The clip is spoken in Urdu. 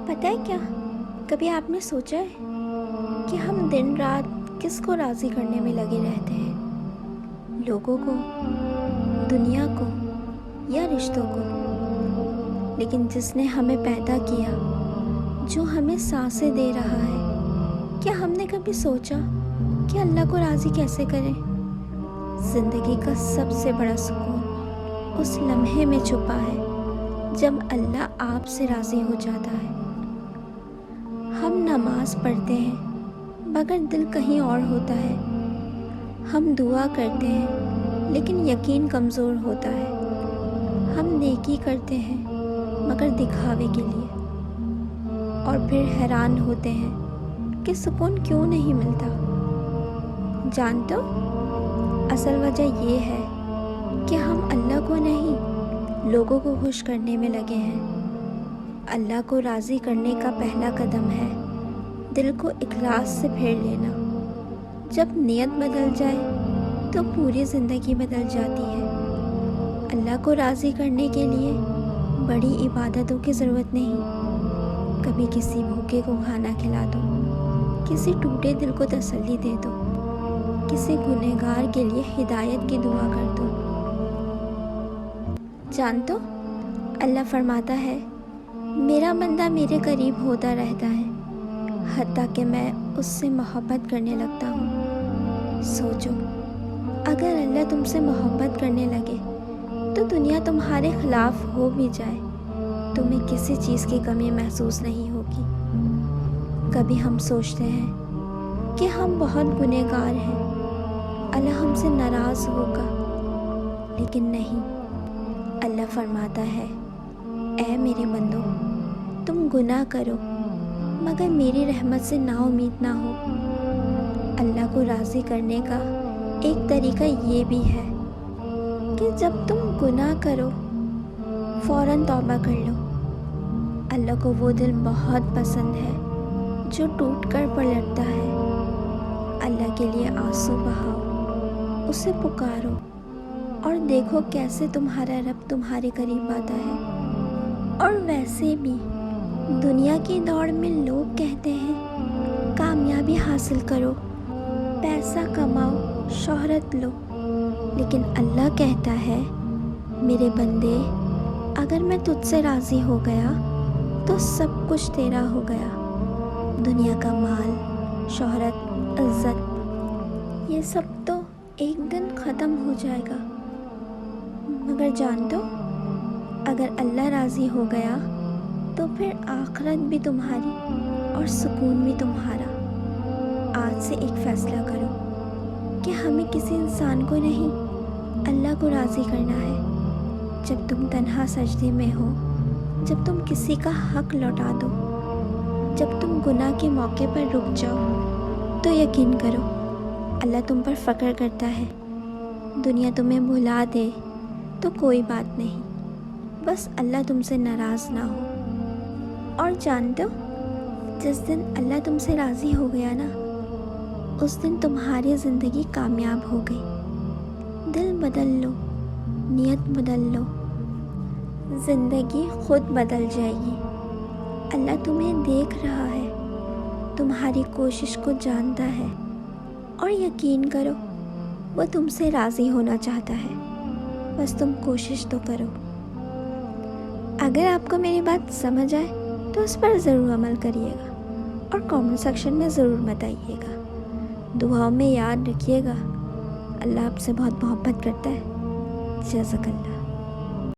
پتہ ہے کیا، کبھی آپ نے سوچا ہے کہ ہم دن رات کس کو راضی کرنے میں لگے رہتے ہیں؟ لوگوں کو، دنیا کو یا رشتوں کو؟ لیکن جس نے ہمیں پیدا کیا، جو ہمیں سانسیں دے رہا ہے، کیا ہم نے کبھی سوچا کہ اللہ کو راضی کیسے کریں؟ زندگی کا سب سے بڑا سکون اس لمحے میں چھپا ہے جب اللہ آپ سے راضی ہو جاتا ہے۔ ہم نماز پڑھتے ہیں مگر دل کہیں اور ہوتا ہے، ہم دعا کرتے ہیں لیکن یقین کمزور ہوتا ہے، ہم نیکی کرتے ہیں مگر دکھاوے کے لیے، اور پھر حیران ہوتے ہیں کہ سکون کیوں نہیں ملتا۔ جانتے ہو، اصل وجہ یہ ہے کہ ہم اللہ کو نہیں، لوگوں کو خوش کرنے میں لگے ہیں۔ اللہ کو راضی کرنے کا پہلا قدم ہے دل کو اخلاص سے پھیر لینا۔ جب نیت بدل جائے تو پوری زندگی بدل جاتی ہے۔ اللہ کو راضی کرنے کے لیے بڑی عبادتوں کی ضرورت نہیں، کبھی کسی بھوکے کو کھانا کھلا دو، کسی ٹوٹے دل کو تسلی دے دو، کسی گنہگار کے لیے ہدایت کی دعا کر دو۔ جانتے ہو، اللہ فرماتا ہے میرا بندہ میرے قریب ہوتا رہتا ہے حتیٰ کہ میں اس سے محبت کرنے لگتا ہوں۔ سوچو، اگر اللہ تم سے محبت کرنے لگے تو دنیا تمہارے خلاف ہو بھی جائے، تمہیں کسی چیز کی کمی محسوس نہیں ہوگی۔ کبھی ہم سوچتے ہیں کہ ہم بہت گنہگار ہیں، اللہ ہم سے ناراض ہوگا، لیکن نہیں۔ اللہ فرماتا ہے اے میرے بندو، تم گناہ کرو مگر میری رحمت سے نا امید نہ ہو۔ اللہ کو راضی کرنے کا ایک طریقہ یہ بھی ہے کہ جب تم گناہ کرو فوراً توبہ کر لو۔ اللہ کو وہ دل بہت پسند ہے جو ٹوٹ کر پلٹتا ہے۔ اللہ کے لیے آنسو بہاؤ، اسے پکارو، اور دیکھو کیسے تمہارا رب تمہارے قریب آتا ہے۔ اور ویسے بھی دنیا کی دوڑ میں لوگ کہتے ہیں کامیابی حاصل کرو، پیسہ کماؤ، شہرت لو، لیکن اللہ کہتا ہے میرے بندے، اگر میں تجھ سے راضی ہو گیا تو سب کچھ تیرا ہو گیا۔ دنیا کا مال، شہرت، عزت، یہ سب تو ایک دن ختم ہو جائے گا، مگر جان دو، اگر اللہ راضی ہو گیا تو پھر آخرت بھی تمہاری اور سکون بھی تمہارا۔ آج سے ایک فیصلہ کرو کہ ہمیں کسی انسان کو نہیں، اللہ کو راضی کرنا ہے۔ جب تم تنہا سجدے میں ہو، جب تم کسی کا حق لوٹا دو، جب تم گناہ کے موقع پر رک جاؤ، تو یقین کرو اللہ تم پر فخر کرتا ہے۔ دنیا تمہیں بھلا دے تو کوئی بات نہیں، بس اللہ تم سے ناراض نہ ہو۔ اور جانتے ہو، جس دن اللہ تم سے راضی ہو گیا نا، اس دن تمہاری زندگی کامیاب ہو گئی۔ دل بدل لو، نیت بدل لو، زندگی خود بدل جائے گی۔ اللہ تمہیں دیکھ رہا ہے، تمہاری کوشش کو جانتا ہے، اور یقین کرو وہ تم سے راضی ہونا چاہتا ہے، بس تم کوشش تو کرو۔ اگر آپ کو میری بات سمجھ آئے تو اس پر ضرور عمل کریے گا، اور کامنٹ سیکشن میں ضرور بتائیے گا۔ دعاؤں میں یاد رکھیے گا اللہ آپ سے بہت محبت کرتا ہے۔ جزاک اللہ۔